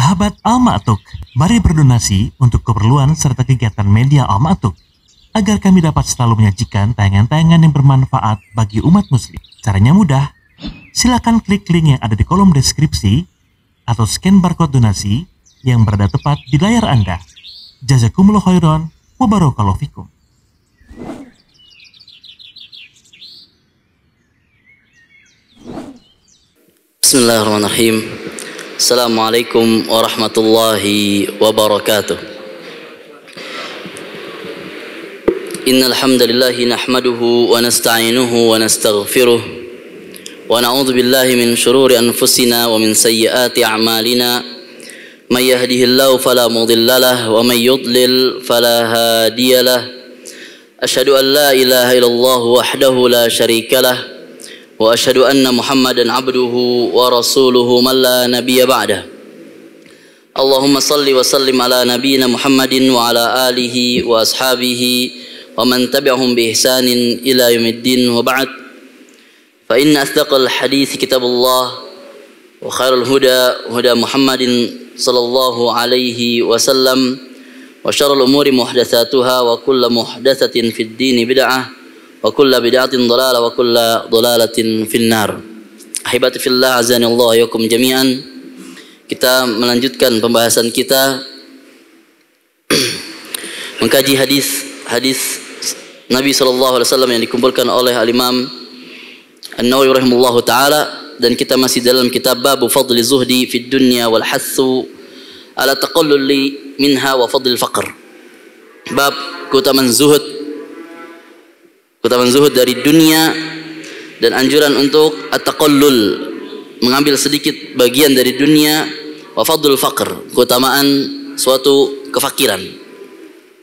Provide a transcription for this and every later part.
Sahabat Al-Ma'tuk, mari berdonasi untuk keperluan serta kegiatan media Al-Ma'tuk agar kami dapat selalu menyajikan tayangan-tayangan yang bermanfaat bagi umat muslim. Caranya mudah, silakan klik link yang ada di kolom deskripsi atau scan barcode donasi yang berada tepat di layar Anda. Jazakumullah khairan wa barakallahu fikum. Bismillahirrahmanirrahim. Assalamualaikum warahmatullahi wabarakatuh. Innal hamdalillah nahmaduhu wa nasta'inuhu wa nastaghfiruh wa na'udzu billahi min shururi anfusina wa min sayyiati a'malina. May yahdihillahu fala mudilla lahu wa may yudlil fala hadiyalah. Asyhadu an la ilaha illallah wahdahu la syarika lah wa asyhadu anna Muhammadan abduhu wa rasuluhu man la nabiyya ba'dah. Allahumma salli wa sallim ala nabiyyina Muhammadin wa ala alihi wa ashabihi wa man tabi'ahum bi ihsanin ila yaumiddin wa ba'd. Fa inna asdaqal hadits kitabullah wa khairul huda huda Muhammadin sallallahu alaihi wasallam wa syarrul umuri muhdatsatuha wa kullu muhdatsatin fid din bid'ah wa kulla bid'atin dhalalah wa kulla dhalalatin finnar. Ahibati fillah, azani Allah yakum jami'an. Kita melanjutkan pembahasan kita mengkaji hadis Nabi SAW yang dikumpulkan oleh Al-Imam An-Nawawi rahimahullahu taala, dan kita masih dalam kitab Bab Fadli Zuhdi fid Dunya wal Hathu ala taqalluli minha wa fadlil faqr. Bab keutamaan zuhud dari dunia dan anjuran untuk at-taqallul, mengambil sedikit bagian dari dunia, wa fadlul faqr, keutamaan suatu kefakiran.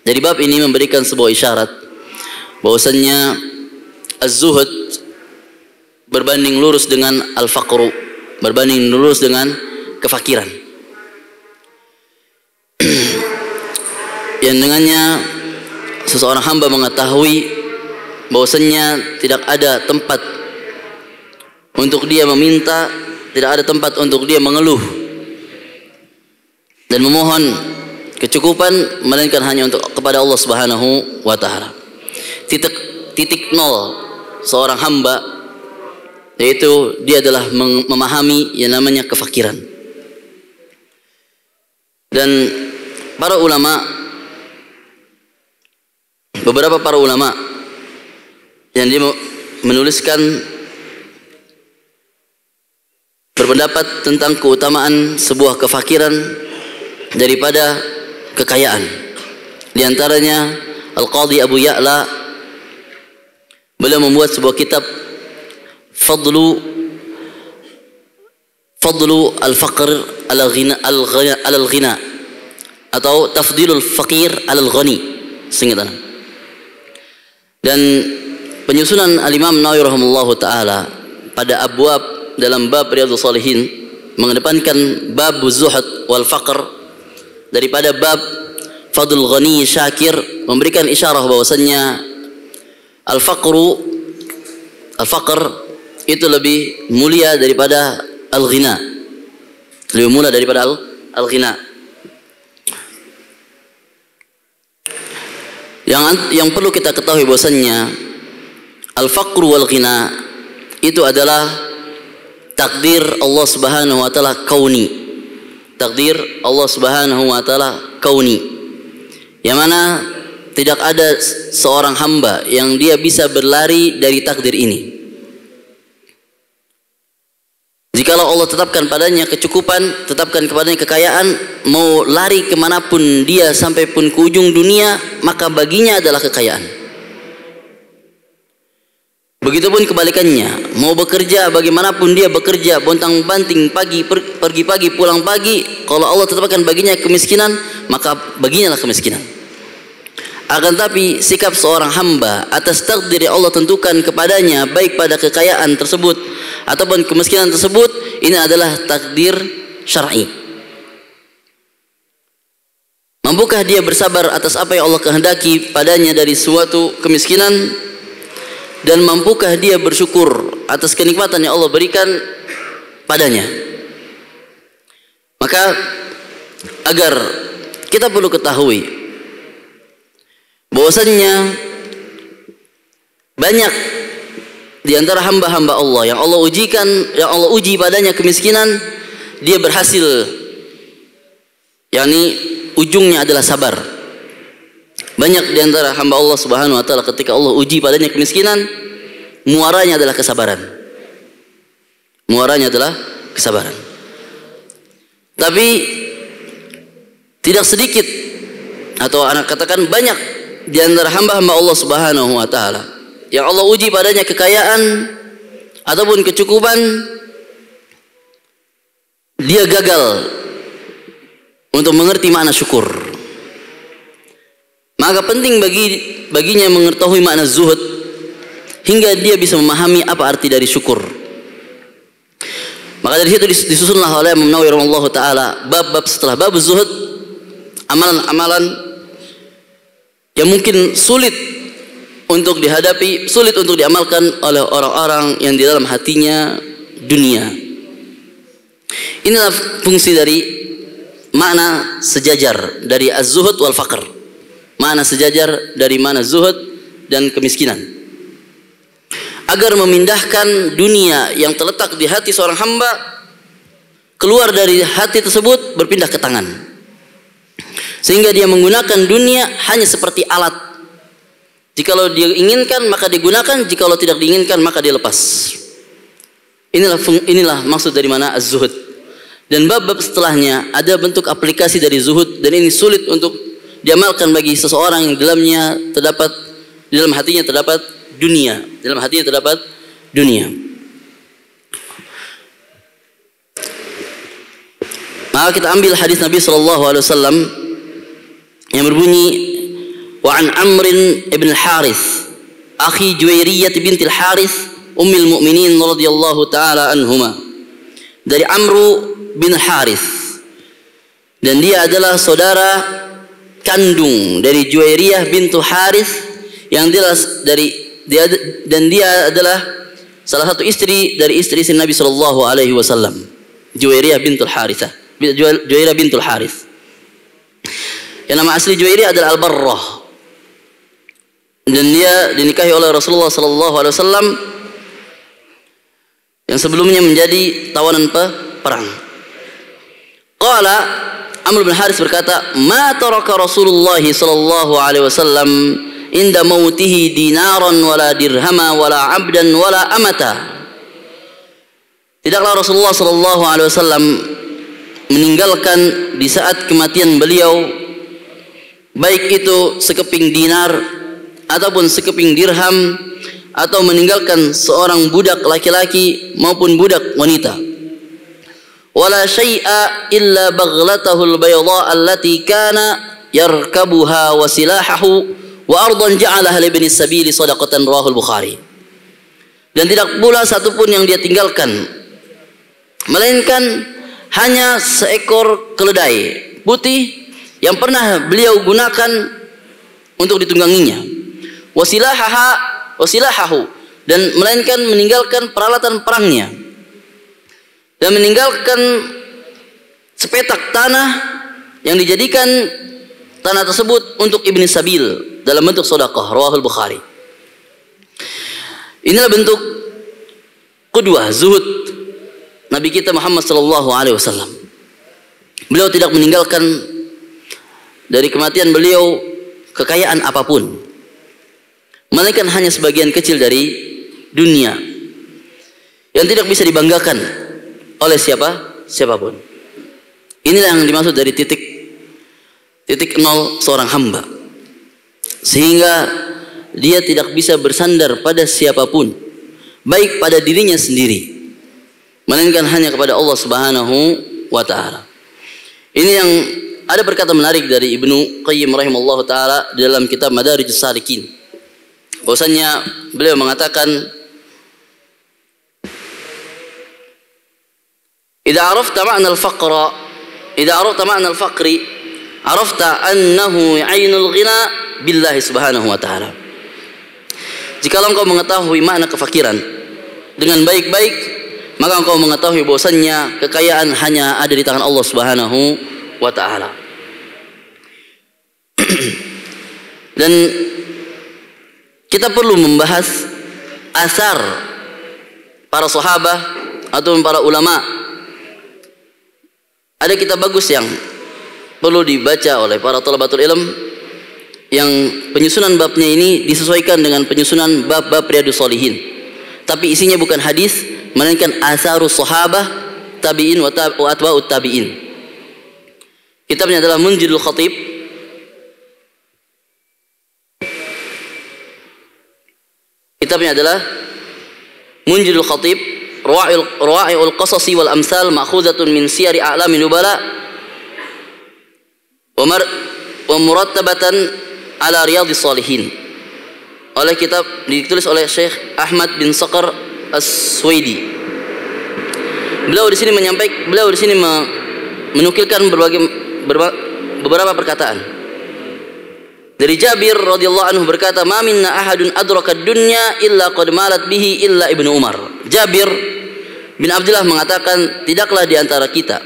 Dari bab ini memberikan sebuah isyarat bahwasannya az-zuhud berbanding lurus dengan al-faqru, berbanding lurus dengan kefakiran. Yang dengannya seseorang hamba mengetahui bahwasannya tidak ada tempat untuk dia meminta, tidak ada tempat untuk dia mengeluh dan memohon kecukupan, melainkan hanya untuk kepada Allah Subhanahu wa taala. Titik nol seorang hamba yaitu dia adalah memahami yang namanya kefakiran. Dan para ulama, beberapa para ulama yang dia menuliskan berpendapat tentang keutamaan sebuah kefakiran daripada kekayaan. Di antaranya Al-Qadhi Abu Ya'la, beliau membuat sebuah kitab Fadlu al-faqr al-ghina atau Tafdilul Faqir al-Ghani, singkatan. Dan penyusunan Al-Imam Nawawi rahimahullahu taala pada abwab dalam bab Riyadhus Shalihin mengedepankan bab zuhud wal faqr daripada bab fadlul ghani syakir, memberikan isyarah bahwasannya al-faqr itu lebih mulia daripada al-ghina, lebih mulia daripada al-ghina. Yang perlu kita ketahui bahwasannya al-faqru wal ghina itu adalah takdir Allah Subhanahu wa taala kauni. Takdir Allah Subhanahu wa taala kauni. Yang mana tidak ada seorang hamba yang dia bisa berlari dari takdir ini. Jikalau Allah tetapkan padanya kecukupan, tetapkan kepadanya kekayaan, mau lari kemanapun dia sampai pun ke ujung dunia, maka baginya adalah kekayaan. Begitupun kebalikannya, mau bekerja bagaimanapun dia bekerja, bontang-banting pergi pagi pulang pagi, kalau Allah tetapkan baginya kemiskinan, maka baginya lah kemiskinan. Akan tapi sikap seorang hamba atas takdir yang Allah tentukan kepadanya, baik pada kekayaan tersebut ataupun kemiskinan tersebut, ini adalah takdir syar'i. Mampukah dia bersabar atas apa yang Allah kehendaki padanya dari suatu kemiskinan, dan mampukah dia bersyukur atas kenikmatan yang Allah berikan padanya? Maka agar kita perlu ketahui bahwasannya banyak di antara hamba-hamba Allah yang Allah uji padanya kemiskinan, dia berhasil, yakni ujungnya adalah sabar. Banyak di antara hamba Allah Subhanahu wa taala ketika Allah uji padanya kemiskinan, muaranya adalah kesabaran. Muaranya adalah kesabaran. Tapi tidak sedikit, atau anak katakan banyak di antara hamba-hamba Allah Subhanahu wa taala yang Allah uji padanya kekayaan ataupun kecukupan, dia gagal untuk mengerti makna syukur. Maka penting baginya mengetahui makna zuhud hingga dia bisa memahami apa arti dari syukur. Maka dari situ disusunlah oleh Imam Nawawi rahimahullah taala bab-bab setelah bab zuhud, amalan-amalan yang mungkin sulit untuk dihadapi, sulit untuk diamalkan oleh orang-orang yang di dalam hatinya dunia. Inilah fungsi dari makna sejajar dari az-zuhud wal faqr. Makna sejajar dari makna zuhud dan kemiskinan. Agar memindahkan dunia yang terletak di hati seorang hamba keluar dari hati tersebut, berpindah ke tangan. Sehingga dia menggunakan dunia hanya seperti alat. Jikalau dia inginkan maka digunakan, jikalau tidak diinginkan maka dilepas. Inilah maksud dari mana az-zuhud. Dan bab-bab setelahnya ada bentuk aplikasi dari zuhud, dan ini sulit untuk diamalkan bagi seseorang yang di dalam hatinya terdapat dunia. Dalam hatinya terdapat dunia. Maka kita ambil hadis Nabi SAW yang berbunyi, wa an Amr ibn al-Harith akhi Juwairiyah binti al-Harith ummil mu'minin radhiyallahu taala anhuma. Dari Amr bin Harith, dan dia adalah saudara kandung dari Juwairiyah bintu Harith yang dia adalah salah satu istri dari istri Nabi sallallahu alaihi wasallam, Juwairiyah bintul Harithah, Juwairiyah bintul Harith. Yang nama asli Juwairiyah adalah Al-Barrah, dan dia dinikahi oleh Rasulullah sallallahu alaihi wasallam yang sebelumnya menjadi tawanan perang. Qala Amr bin Haris berkata, "Ma taraka Rasulullah sallallahu alaihi wasallam inda mautihi dinaran wala dirhama wala 'abdan wala amata." Tidaklah Rasulullah sallallahu alaihi wasallam meninggalkan di saat kematian beliau baik itu sekeping dinar ataupun sekeping dirham, atau meninggalkan seorang budak laki-laki maupun budak wanita. Wala syai'a illa baghlatahu al-bayda allati kana yarkabuha wa silahahu wa ardan ja'alaha li ibnis sabili shadaqatan, rawahul Bukhari. Dan tidak pula satupun yang dia tinggalkan melainkan hanya seekor keledai putih yang pernah beliau gunakan untuk ditungganginya, wasilahahu, dan melainkan meninggalkan peralatan perangnya, dan meninggalkan sepetak tanah yang dijadikan tanah tersebut untuk ibni sabil dalam bentuk sedekah, rawahul Bukhari. Inilah bentuk qudwah zuhud Nabi kita Muhammad sallallahu alaihi wasallam. Beliau tidak meninggalkan dari kematian beliau kekayaan apapun, melainkan hanya sebagian kecil dari dunia yang tidak bisa dibanggakan oleh siapapun. Inilah yang dimaksud dari titik nol seorang hamba, sehingga dia tidak bisa bersandar pada siapapun, baik pada dirinya sendiri, melainkan hanya kepada Allah Subhanahu wa taala. Ini yang ada perkata menarik dari Ibnu Qayyim rahimahullah taala dalam kitab Madarijus Salikin, bahwasanya beliau mengatakan, idza arafta ma'na al-faqri arafta annahu 'ainul ghina billahi subhanahu wa ta'ala. Jika engkau mengetahui makna kefakiran dengan baik-baik, maka engkau mengetahui bahwasannya kekayaan hanya ada di tangan Allah Subhanahu wa ta'ala. Dan kita perlu membahas asar para sahabat atau para ulama. Ada kitab bagus yang perlu dibaca oleh para thalabatul ilm, yang penyusunan babnya ini disesuaikan dengan penyusunan bab-bab Riyadhus Shalihin, tapi isinya bukan hadis melainkan asarus sahabah, tabi'in wa atba'ut tabi'in. Kitabnya adalah Munjidul Khatib. Kitabnya adalah Munjidul Khatib, Rawa'iul Qasasi wal Amsal ma'khuzatun min siyari a'lamin nubala wa murattabatan ala Riyadhis Shalihin. Oleh kitab ditulis oleh Syekh Ahmad bin Saqar As-Suwaidi. Beliau di sini menukilkan beberapa perkataan. Dari Jabir radhiyallahu anhu berkata, "Ma minna ahadun adraka ad-dunya illa qad malat bihi illa Ibnu Umar." Jabir bin Abdullah mengatakan, tidaklah di antara kita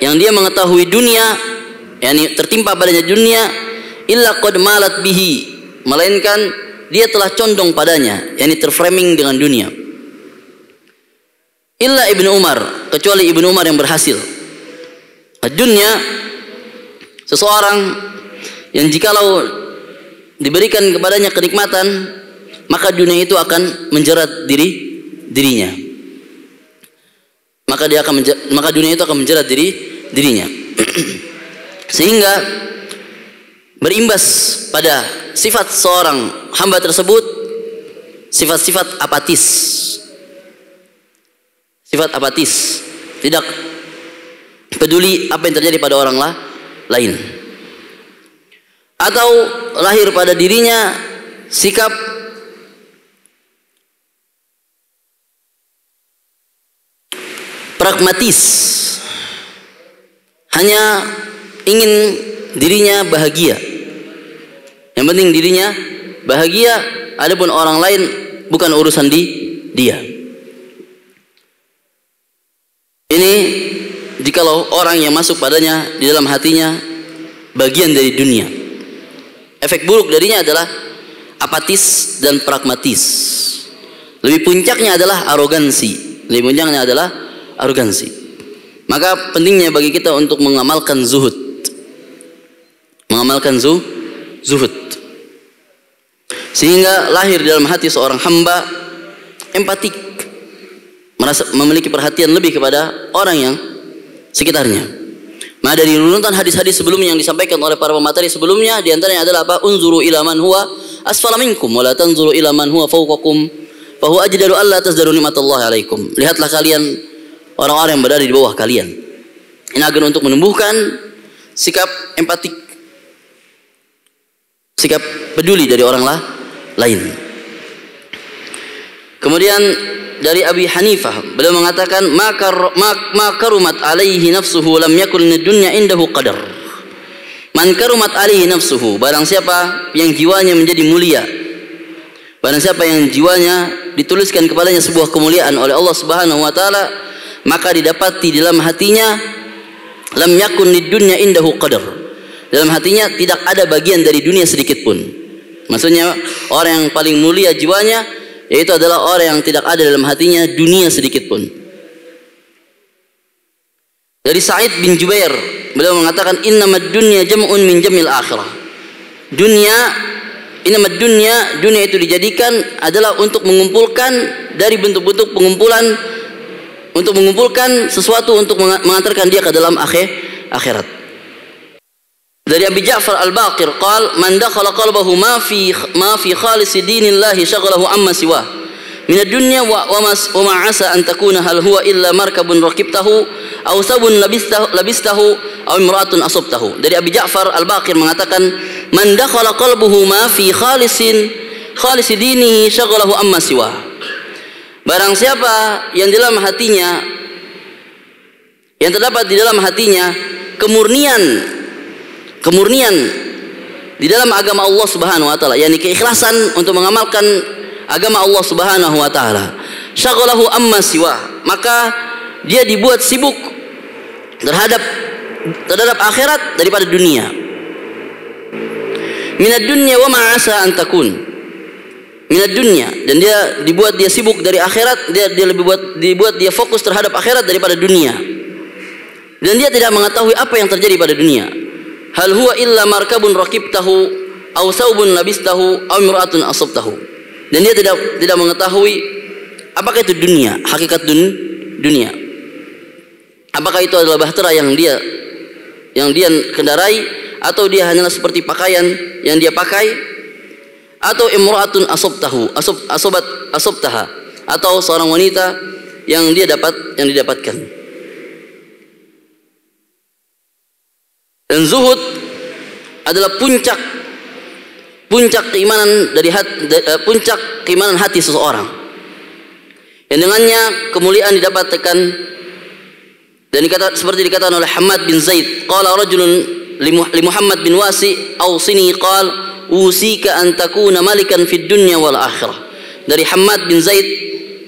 yang dia mengetahui dunia, yakni tertimpa padanya dunia, illa qad malat bihi, melainkan dia telah condong padanya, yakni terframing dengan dunia. Illa Ibnu Umar, kecuali Ibnu Umar yang berhasil. Dunia, seseorang yang jikalau diberikan kepadanya kenikmatan, maka dunia itu akan menjerat dirinya. Maka dunia itu akan menjerat dirinya. Sehingga berimbas pada sifat seorang hamba tersebut, sifat-sifat apatis. Sifat apatis, tidak peduli apa yang terjadi pada orang lain. Atau lahir pada dirinya sikap pragmatis, hanya ingin dirinya bahagia. Yang penting dirinya bahagia, adapun orang lain bukan urusan dia. Ini jikalau orang yang masuk padanya di dalam hatinya bagian dari dunia. Efek buruk darinya adalah apatis dan pragmatis. Lebih puncaknya adalah arogansi. Maka pentingnya bagi kita untuk mengamalkan zuhud. Zuhud. Sehingga lahir dalam hati seorang hamba empatik, merasa memiliki perhatian lebih kepada orang yang sekitarnya. Nah, dari runutan hadis-hadis sebelumnya yang disampaikan oleh para pemateri sebelumnya, di antaranya adalah apa? Unzuru ila man huwa asfala minkum wa la tanzuru ila man huwa fawqakum fa huwa ajdaru alla tazdaru nikmatallahi alaikum. Lihatlah kalian orang-orang yang berada di bawah kalian. Ini agar untuk menumbuhkan sikap empatik, sikap peduli dari orang lain. Kemudian dari Abi Hanifah, beliau mengatakan, ma karumat alaihi nafsuhu lam yakun dunya indahu qadar. Man karumat alaihi nafsuhu, barang siapa yang jiwanya menjadi mulia, barang siapa yang jiwanya dituliskan kepadanya sebuah kemuliaan oleh Allah Subhanahu wa taala, maka didapati di dalam hatinya lam yakun dunya indahu qadar. Dalam hatinya tidak ada bagian dari dunia sedikit pun. Maksudnya orang yang paling mulia jiwanya yaitu adalah orang yang tidak ada dalam hatinya dunia sedikit pun. Dari Sa'id bin Jubair, beliau mengatakan, innamad dunya jam'un min jamil akhirah. Innamad dunya itu dijadikan adalah untuk mengumpulkan dari bentuk-bentuk pengumpulan, untuk mengumpulkan sesuatu untuk mengantarkan dia ke dalam akhirat. Dari Abi Ja'far Al-Baqir qal, man dakhala qalbahu ma fi khalis dinillahi shaghalahu amma siwa min ad-dunya wa ma asa an takuna hal huwa illa markabun raqibtahu aw sabun labistahu aw imra'atun asabtahu. Dari Abi Ja'far Al-Baqir mengatakan, man dakhala qalbuhu ma fi khalis dinihi shaghalahu amma siwa. Barang siapa yang dalam hatinya, yang terdapat di dalam hatinya kemurnian di dalam agama Allah Subhanahu wa taala, yakni keikhlasan untuk mengamalkan agama Allah Subhanahu wa taala, syaghalahu amma siwa, maka dia dibuat sibuk terhadap terhadap akhirat daripada dunia. Minad dunya wa ma asa an takun. Minad dunya, dan dia dibuat dia sibuk dari akhirat, dia dibuat dia fokus terhadap akhirat daripada dunia. Dan dia tidak mengetahui apa yang terjadi pada dunia. Hal huwa illa markabun raqibtahu aw saubun labistahu aw imra'atun asabtahu. Dan dia tidak mengetahui apakah itu dunia, hakikat dunia. Apakah itu adalah bahtera yang dia kendarai, atau dia hanyalah seperti pakaian yang dia pakai, atau imra'atun asabtaha, atau seorang wanita yang didapatkan. Dan zuhud adalah puncak keimanan puncak keimanan hati seseorang, yang dengannya kemuliaan didapatkan. Dan seperti dikatakan oleh Hammad bin Zaid, qala rajulun li Muhammad bin Wasi awsini, qala usika an takuna malikan fid dunya wal akhirah. Dari Hammad bin Zaid,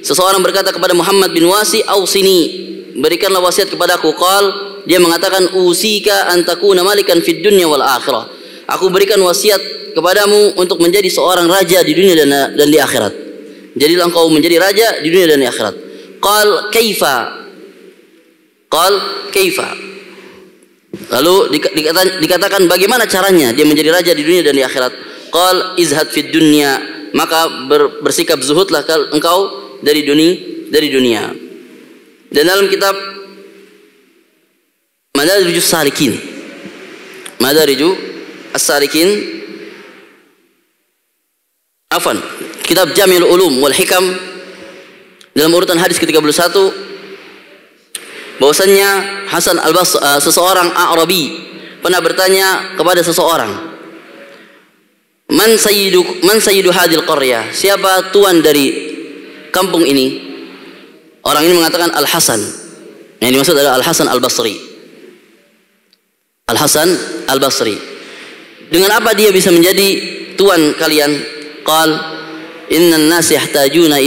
seseorang berkata kepada Muhammad bin Wasi, awsini, berikanlah wasiat kepadaku. Qala, dia mengatakan, usika an takuna malikan fid dunya wal akhirah. Aku berikan wasiat kepadamu untuk menjadi seorang raja di dunia dan di akhirat. Jadilah engkau menjadi raja di dunia dan di akhirat. Qal kaifa? Lalu dikatakan bagaimana caranya dia menjadi raja di dunia dan di akhirat? Qal izhad fid dunya, maka bersikap zuhudlah engkau dari dunia. Dan dalam kitab Madarijus As-Salikin, kitab Jami'ul Ulum wal Hikam, dalam urutan hadis ke-31, bahwasannya Hasan al-Basri, seseorang Arabi, pernah bertanya kepada seseorang, man sayyidu hadil qaryah, siapa tuan dari kampung ini? Orang ini mengatakan Al-Hasan. Yang dimaksud adalah Al-Hasan al-Basri. Al-Hasan al-Basri. Dengan apa dia bisa menjadi tuan kalian? Qal innan nas yahtajuna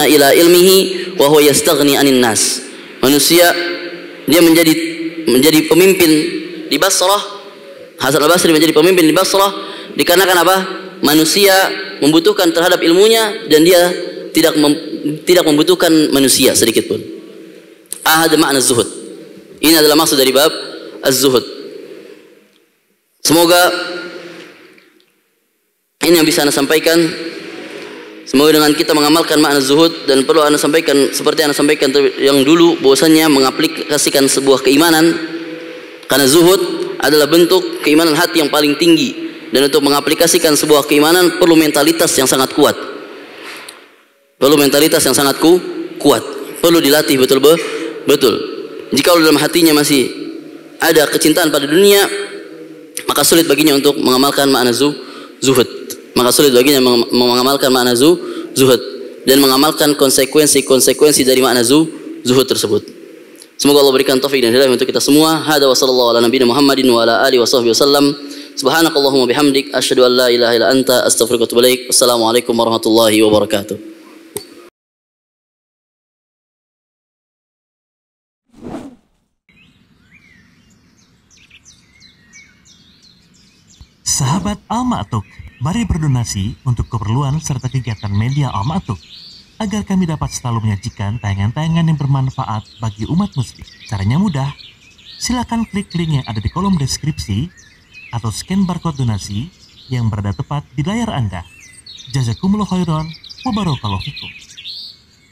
ila ilmihi wa huwa yastaghni 'anil nas. Manusia dia menjadi pemimpin di Basrah. Hasan al-Basri menjadi pemimpin di Basrah dikarenakan apa? Manusia membutuhkan terhadap ilmunya dan dia tidak membutuhkan manusia sedikit pun. Ahad makna zuhud. Ini adalah maksud dari bab az-zuhud. Semoga ini yang bisa Anda sampaikan. Semoga dengan kita mengamalkan makna zuhud, dan perlu Anda sampaikan seperti Anda sampaikan yang dulu, bahwasanya mengaplikasikan sebuah keimanan, karena zuhud adalah bentuk keimanan hati yang paling tinggi, dan untuk mengaplikasikan sebuah keimanan perlu mentalitas yang sangat kuat. Perlu mentalitas yang sangat kuat, perlu dilatih betul. Jika dalam hatinya masih ada kecintaan pada dunia, maka sulit baginya untuk mengamalkan makna zuhud. Maka sulit baginya mengamalkan makna zuhud dan mengamalkan konsekuensi dari makna zuhud tersebut. Semoga Allah berikan taufik dan hidayah untuk kita semua. Hada wa sallallahu ala nabiyina Muhammadin wa ala alihi washabbihi wasallam. Subhanakallahumma bihamdik asyhadu an la ilaha illa anta astaghfiruka wa atubu ilaik. Wassalamualaikum warahmatullahi wabarakatuh. Sahabat Al-Ma'tuk, mari berdonasi untuk keperluan serta kegiatan media Al-Ma'tuk agar kami dapat selalu menyajikan tayangan-tayangan yang bermanfaat bagi umat muslim. Caranya mudah, silakan klik link yang ada di kolom deskripsi atau scan barcode donasi yang berada tepat di layar Anda. Jazakumullah khairan wa barakallahu fikum.